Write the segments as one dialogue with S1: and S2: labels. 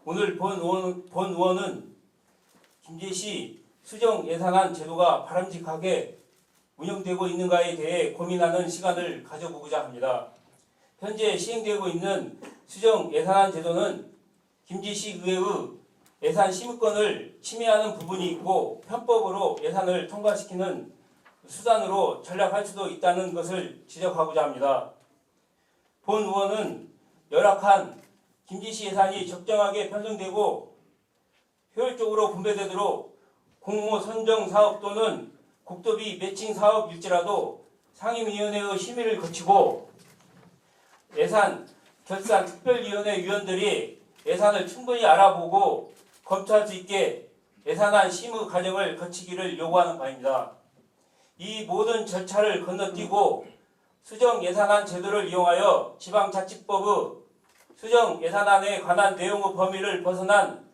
S1: 오늘 본 의원은 김제시 수정 예산안 제도가 바람직하게 운영되고 있는가에 대해 고민하는 시간을 가져보고자 합니다. 현재 시행되고 있는 수정 예산안 제도는 김제시 의회의 예산 심의권을 침해하는 부분이 있고 편법으로 예산을 통과시키는 수단으로 전락할 수도 있다는 것을 지적하고자 합니다. 본 의원은 열악한 김제시 예산이 적정하게 편성되고 효율적으로 분배되도록 공모 선정 사업 또는 국도비 매칭 사업일지라도 상임위원회의 심의를 거치고 예산 결산 특별위원회 위원들이 예산을 충분히 알아보고 검토할 수 있게 예산안 심의 과정을 거치기를 요구하는 바입니다. 이 모든 절차를 건너뛰고 수정 예산안 제도를 이용하여 지방자치법의 수정 예산안에 관한 내용의 범위를 벗어난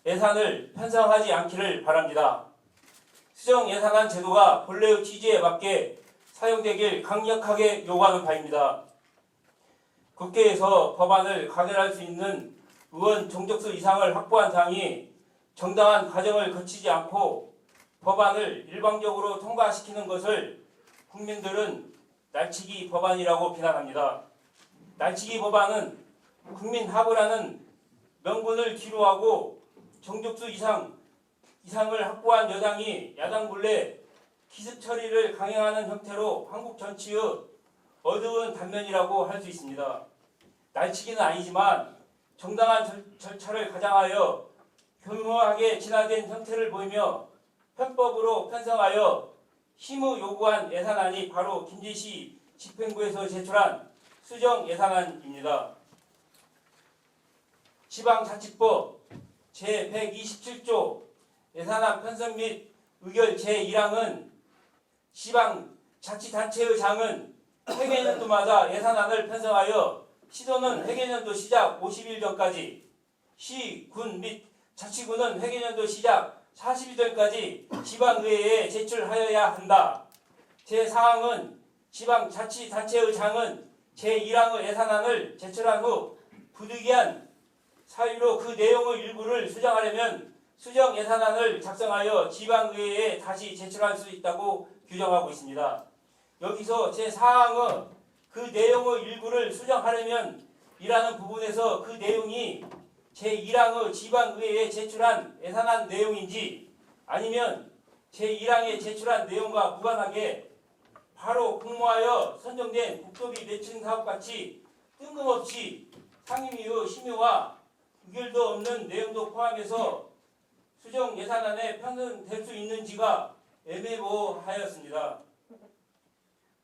S1: 예산을 편성하지 않기를 바랍니다. 수정 예산안 제도가 본래의 취지에 맞게 사용되길 강력하게 요구하는 바입니다. 국회에서 법안을 가결할 수 있는 의원 정족수 이상을 확보한 당이 정당한 과정을 거치지 않고 법안을 일방적으로 통과시키는 것을 국민들은 날치기 법안이라고 비난합니다. 날치기 법안은 국민 합의라는 명분을 뒤로하고 정족수 이상을 확보한 여당이 야당 몰래 기습 처리를 강행하는 형태로 한국 정치의 어두운 단면이라고 할 수 있습니다. 날치기는 아니지만 정당한 절차를 가장하여 교묘하게 진화된 형태를 보이며 편법으로 편성하여 심의 요구한 예산안이 바로 김제시 집행부에서 제출한 수정 예산안입니다. 지방자치법 제127조 예산안 편성 및 의결 제1항은 지방자치단체의 장은 회계연도마다 예산안을 편성하여 시도는 회계연도 시작 50일 전까지, 시, 군 및 자치구는 회계연도 시작 40일 전까지 지방의회에 제출하여야 한다. 제4항은 지방자치단체의 장은 제1항의 예산안을 제출한 후 부득이한 사유로 그 내용의 일부를 수정하려면 수정 예산안을 작성하여 지방의회에 다시 제출할 수 있다고 규정하고 있습니다. 여기서 제4항의 그 내용의 일부를 수정하려면 이라는 부분에서 그 내용이 제1항의 지방의회에 제출한 예산안 내용인지 아니면 제1항에 제출한 내용과 무관하게 바로 공모하여 선정된 국도비 매칭 사업같이 뜬금없이 상임위의 심의와 의결도 없는 내용도 포함해서 수정 예산안에 편성될 수 있는지가 애매모호하였습니다.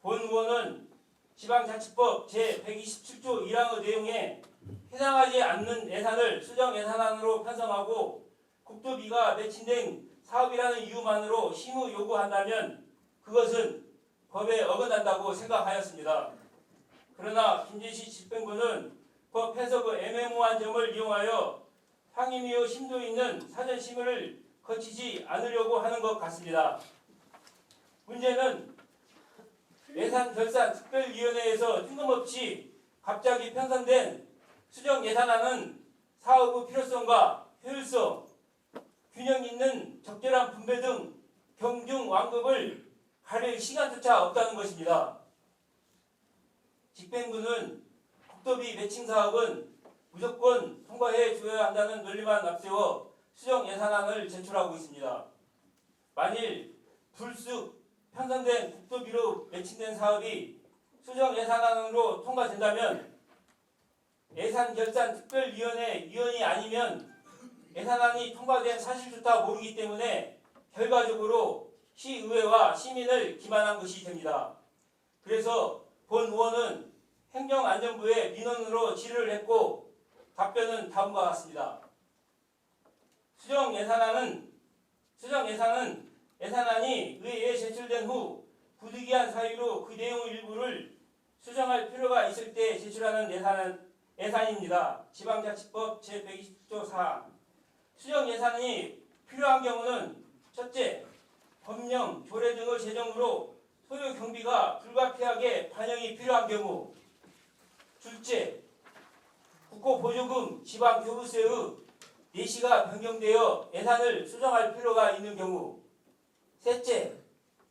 S1: 본 의원은 지방자치법 제127조 1항의 내용에 해당하지 않는 예산을 수정 예산안으로 편성하고 국도비가 매칭된 사업이라는 이유만으로 심의 요구한다면 그것은 법에 어긋난다고 생각하였습니다. 그러나 김제시 집행부는 법 해석의 애매모호한 점을 이용하여 상임위의 심도 있는 사전 심의를 거치지 않으려고 하는 것 같습니다. 문제는 예산 결산 특별위원회에서 뜬금없이 갑자기 편성된 수정 예산안은 사업의 필요성과 효율성, 균형 있는 적절한 분배 등 경중 완급을 가릴 시간조차 없다는 것입니다. 집행부는 국도비 매칭 사업은 무조건 통과해 줘야 한다는 논리만 앞세워 수정 예산안을 제출하고 있습니다. 만일 불쑥 편성된 국도비로 매칭된 사업이 수정 예산안으로 통과된다면 예산결산특별위원회 위원이 아니면 예산안이 통과된 사실조차 모르기 때문에 결과적으로 시의회와 시민을 기만한 것이 됩니다. 그래서 본 의원은 행정안전부에 민원으로 질의를 했고 답변은 다음과 같습니다. 수정 예산안이 의회에 제출된 후 부득이한 사유로 그 내용 일부를 수정할 필요가 있을 때 제출하는 예산입니다. 지방자치법 제120조 4항. 수정 예산이 필요한 경우는 첫째, 법령, 조례 등의 제정으로 소요 경비가 불가피하게 반영이 필요한 경우, 둘째, 국고보조금, 지방교부세의 내시가 변경되어 예산을 수정할 필요가 있는 경우, 셋째,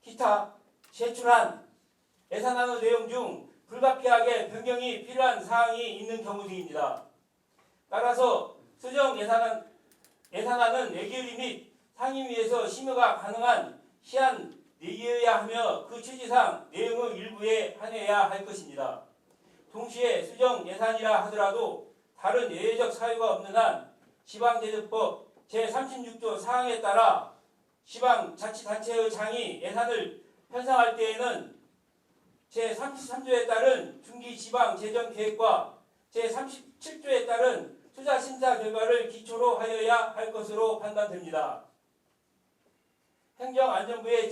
S1: 기타 제출한 예산안의 내용 중 불가피하게 변경이 필요한 사항이 있는 경우 등입니다. 따라서 수정 예산안은 예결위 및 상임위에서 심의가 가능한 시한 내여야 하며 그 취지상 내용의 일부에 한해야 할 것입니다. 동시에 수정 예산이라 하더라도 다른 예외적 사유가 없는 한 지방제도법 제36조 사항에 따라 지방자치단체의 장이 예산을 편성할 때에는 제33조에 따른 중기지방재정계획과 제37조에 따른 투자심사 결과를 기초로 하여야 할 것으로 판단됩니다. 행정안전부의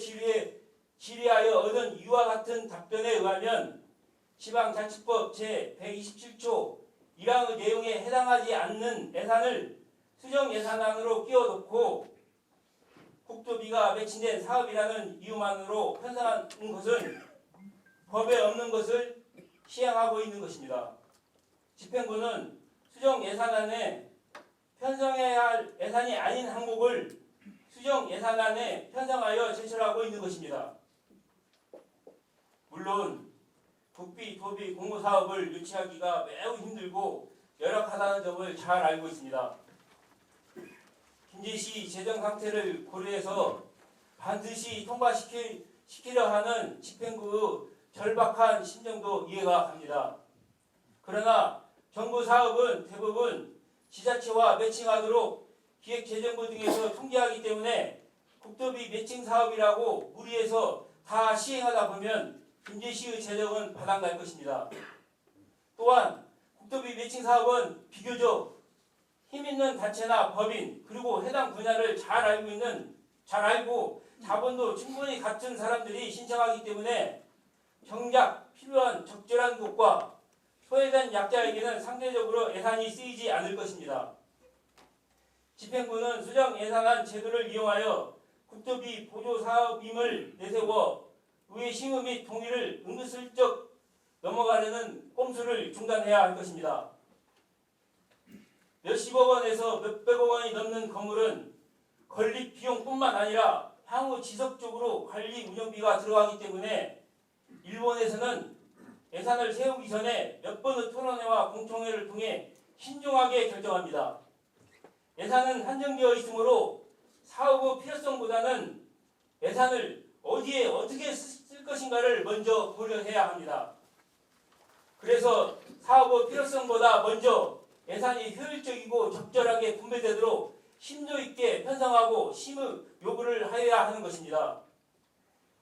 S1: 질의하여 얻은 이와 같은 답변에 의하면 지방자치법 제127조 1항의 내용에 해당하지 않는 예산을 수정 예산안으로 끼워넣고 국토비가 매칭된 사업이라는 이유만으로 편성한 것은 법에 없는 것을 시행하고 있는 것입니다. 집행부는 수정 예산안에 편성해야 할 예산이 아닌 항목을 수정 예산안에 편성하여 제출하고 있는 것입니다. 물론 국비, 도비, 공모사업을 유치하기가 매우 힘들고 열악하다는 점을 잘 알고 있습니다. 김제시 재정 상태를 고려해서 반드시 통과시키려 하는 집행부의 절박한 심정도 이해가 갑니다. 그러나 정부 사업은 대부분 지자체와 매칭하도록 기획재정부 등에서 통제하기 때문에 국토비 매칭 사업이라고 무리해서 다 시행하다 보면 김제시의 재정은 바닥날 것입니다. 또한 국토비 매칭 사업은 비교적 힘있는 단체나 법인 그리고 해당 분야를 잘 알고 자본도 충분히 갖춘 사람들이 신청하기 때문에 정작 필요한 적절한 곳과 소외된 약자에게는 상대적으로 예산이 쓰이지 않을 것입니다. 집행부는 수정 예산안 제도를 이용하여 국토비 보조 사업임을 내세워 의회 심의 및 동의를 은근슬쩍 넘어가려는 꼼수를 중단해야 할 것입니다. 몇십억 원에서 몇백억 원이 넘는 건물은 건립 비용뿐만 아니라 향후 지속적으로 관리 운영비가 들어가기 때문에 일본에서는 예산을 세우기 전에 몇 번의 토론회와 공청회를 통해 신중하게 결정합니다. 예산은 한정되어 있으므로 사업의 필요성보다는 예산을 어디에 어떻게 쓸 것인가를 먼저 고려해야 합니다. 그래서 사업의 필요성보다 먼저 예산이 효율적이고 적절하게 분배되도록 심도 있게 편성하고 심의 요구를 하여야 하는 것입니다.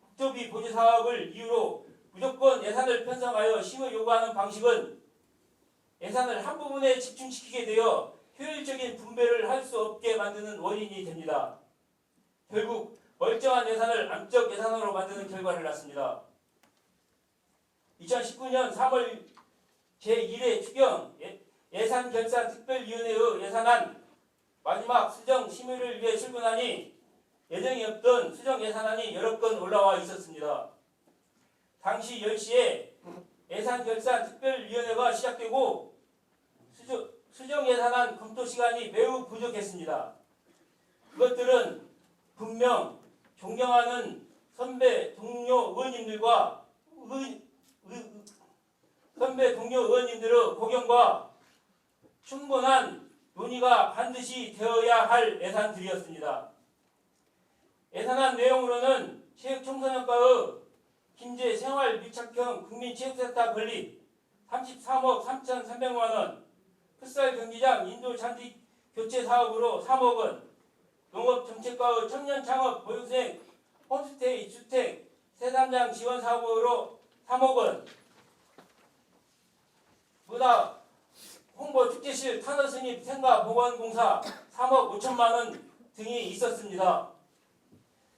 S1: 국토비 보조 사업을 이유로 무조건 예산을 편성하여 심의 요구하는 방식은 예산을 한 부분에 집중시키게 되어 효율적인 분배를 할 수 없게 만드는 원인이 됩니다. 결국 멀쩡한 예산을 암적 예산으로 만드는 결과를 낳습니다. 2019년 3월 제1회 추경 예산결산특별위원회의 예산안 마지막 수정 심의를 위해 출근하니 예정이 없던 수정 예산안이 여러 건 올라와 있었습니다. 당시 10시에 예산결산특별위원회가 시작되고 수정 예산안 검토 시간이 매우 부족했습니다. 그것들은 분명 존경하는 선배 동료 의원님들의 고견과 충분한 논의가 반드시 되어야 할 예산들이었습니다. 예산안 내용으로는 체육청소년과의 김제 생활밀착형 국민체육센터 건립 33억 3,300만 원, 풋살 경기장 인도 잔디 교체 사업으로 3억 원, 농업정책과의 청년 창업 보육생 홈스테이 주택 새담장 지원 사업으로 3억 원, 문화 홍보 축제실 탄원 승입 생가 보건공사 3억 5천만 원 등이 있었습니다.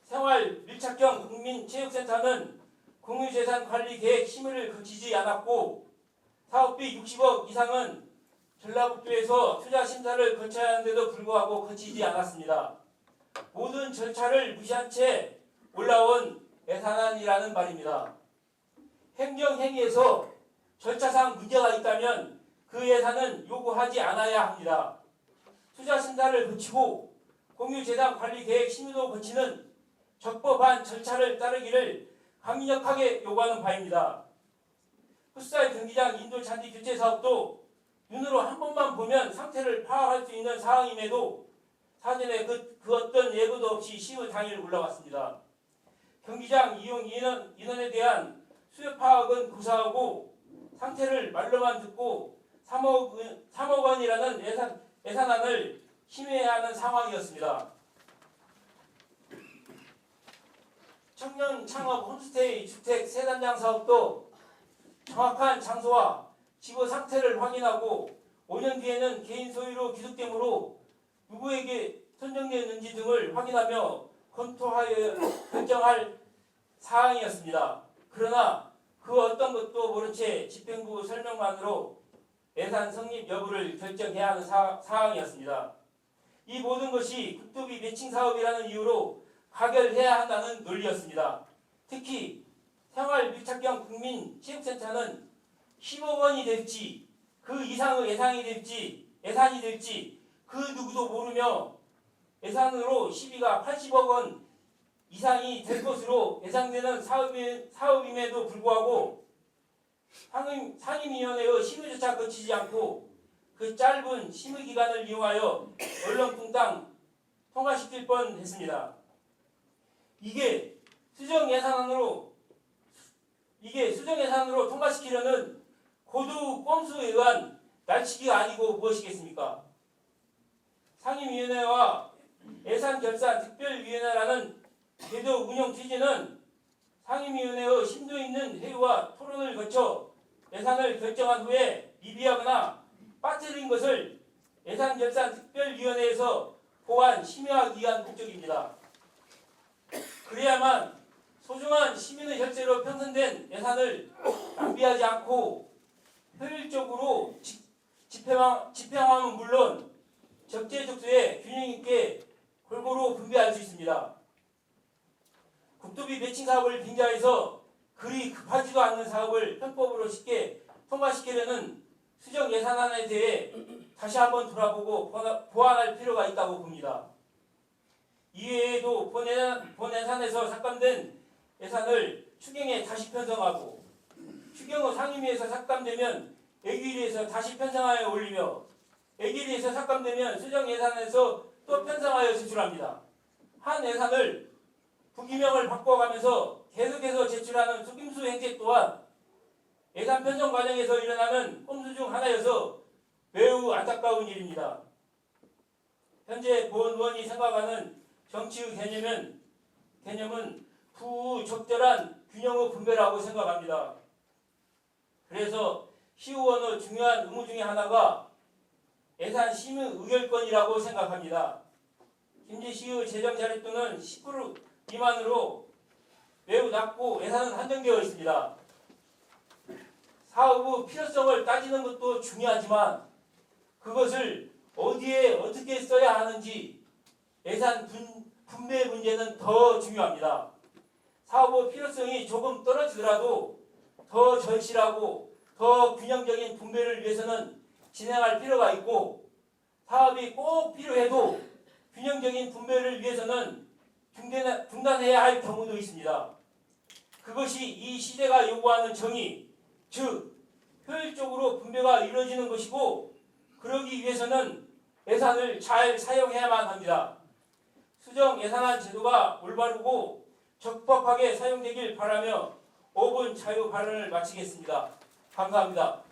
S1: 생활 밀착형 국민체육센터는 공유재산 관리 계획 심의를 거치지 않았고 사업비 60억 이상은 전라북도에서 투자 심사를 거쳐야 하는데도 불구하고 거치지 않았습니다. 모든 절차를 무시한 채 올라온 예산안이라는 말입니다. 행정행위에서 절차상 문제가 있다면 그 예산은 요구하지 않아야 합니다. 투자 심사 심사를 거치고 공유재단 관리 계획 심의도 거치는 적법한 절차를 따르기를 강력하게 요구하는 바입니다. 풋살 경기장 인도 잔디 교체 사업도 눈으로 한 번만 보면 상태를 파악할 수 있는 사항임에도 사전에 그 어떤 예고도 없이 심의 당일 올라갔습니다. 경기장 이용 인원에 대한 수요 파악은 고사하고 상태를 말로만 듣고 3억 원이라는 예산안을 심의해야 하는 상황이었습니다. 청년 창업 홈스테이 주택 세단장 사업도 정확한 장소와 지구 상태를 확인하고 5년 뒤에는 개인 소유로 귀속되므로 누구에게 선정되었는지 등을 확인하며 검토하여 결정할 사항이었습니다. 그러나 그 어떤 것도 모른 채 집행부 설명만으로 예산 성립 여부를 결정해야 하는 사항이었습니다. 이 모든 것이 국도비 매칭 사업이라는 이유로 가결해야 한다는 논리였습니다. 특히 생활밀착형 국민체육센터는 10억 원이 될지 그 이상의 예산이 될지 그 누구도 모르며 예산으로 시비가 80억 원 이상이 될 것으로 예상되는 사업임에도 불구하고 상임위원회의 심의조차 거치지 않고 그 짧은 심의기간을 이용하여 얼렁뚱땅 통과시킬 뻔했습니다. 이게 수정 예산안으로 통과시키려는 고두 꼼수에 의한 날치기가 아니고 무엇이겠습니까? 상임위원회와 예산결산특별위원회라는 제도 운영 취지는 상임위원회의 심도 있는 회의와 토론을 거쳐 예산을 결정한 후에 미비하거나 빠뜨린 것을 예산결산특별위원회에서 보완 심의하기 위한 목적입니다. 그래야만 소중한 시민의 혈세로 편성된 예산을 낭비하지 않고 효율적으로 집행하면 물론 적재적소에 균형 있게 골고루 분배할 수 있습니다. 국도비 매칭 사업을 빙자해서 그리 급하지도 않는 사업을 편법으로 쉽게 통과시키려는 수정 예산안에 대해 다시 한번 돌아보고 보완할 필요가 있다고 봅니다. 이외에도 본 예산에서 삭감된 예산을 추경에 다시 편성하고 추경 후 상임위에서 삭감되면 예결위에서 다시 편성하여 올리며 예결위에서 삭감되면 수정 예산에서 또 편성하여 제출합니다. 한 예산을 부기명을 바꿔가면서 계속해서 제출하는 속임수 행태 또한 예산 편성 과정에서 일어나는 꼼수 중 하나여서 매우 안타까운 일입니다. 현재 본 의원이 생각하는 정치의 개념은 부적절한 균형의 분배라고 생각합니다. 그래서 시의원의 중요한 의무 중에 하나가 예산 심의 의결권이라고 생각합니다. 김제시의 재정 자립도는 10% 미만으로 매우 낮고 예산은 한정되어 있습니다. 사업의 필요성을 따지는 것도 중요하지만 그것을 어디에 어떻게 써야 하는지 예산 분배 문제는 더 중요합니다. 사업의 필요성이 조금 떨어지더라도 더 절실하고 더 균형적인 분배를 위해서는 진행할 필요가 있고 사업이 꼭 필요해도 균형적인 분배를 위해서는 중단해야 할 경우도 있습니다. 그것이 이 시대가 요구하는 정의, 즉 효율적으로 분배가 이루어지는 것이고 그러기 위해서는 예산을 잘 사용해야만 합니다. 수정 예산안 제도가 올바르고 적법하게 사용되길 바라며 5분 자유 발언을 마치겠습니다. 감사합니다.